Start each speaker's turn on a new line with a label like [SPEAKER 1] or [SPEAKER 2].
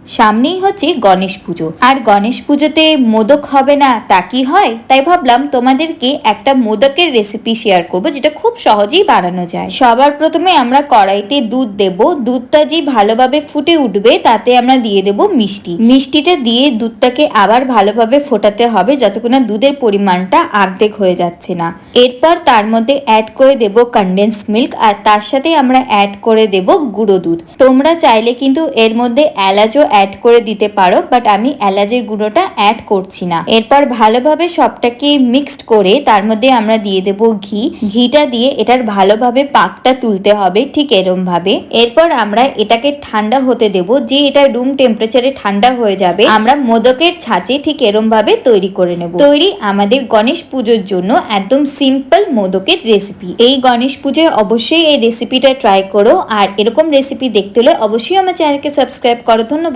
[SPEAKER 1] সামনেই হচ্ছে গণেশ পুজো, আর গণেশ পুজোতে মোদক হবে না তা কি হয়? তাই ভাবলাম তোমাদেরকে একটা মোদকের রেসিপি শেয়ার করব, যেটা খুব সহজেই বানানো যায়। সবার প্রথমে আমরা কড়াইতে দুধ দেব। দুধটা যে ভালোভাবে ফুটে উঠবে তাতে আমরা দিয়ে দেব মিষ্টি। মিষ্টিটা দিয়ে দুধটাকে আবার ভালোভাবে ফোটাতে হবে যতক্ষণ না দুধের পরিমাণটা অর্ধেক হয়ে যাচ্ছে না। এরপর তার মধ্যে অ্যাড করে দেব কনডেন্স মিল্ক, আর তার সাথে আমরা অ্যাড করে দেব গুঁড়ো দুধ। তোমরা চাইলে কিন্তু এর মধ্যে এলাচও অ্যাড করে দিতে পারো, বাট আমি এলাচের গুঁড়োটা অ্যাড করছি না। এরপর ভালোভাবে সবটাকে মিক্সড করে তার মধ্যে আমরা দিয়ে দেব ঘি। ঘিটা দিয়ে এটার ভালোভাবে পাকটা তুলতে হবে, ঠিক এরম ভাবে। এরপর আমরা এটাকে ঠান্ডা হতে দেব। যে এটা রুম টেম্পারেচারে ঠান্ডা হয়ে যাবে, আমরা মোদকের ছাঁচে ঠিক এরম ভাবে তৈরি করে নেব। তৈরি আমাদের গণেশ পুজোর জন্য একদম সিম্পল মোদকের রেসিপি। এই গণেশ পুজোয় অবশ্যই এই রেসিপিটা ট্রাই করো, আর এরকম রেসিপি দেখতে হলে অবশ্যই আমার চ্যানেলকে সাবস্ক্রাইব করো। ধন্যবাদ।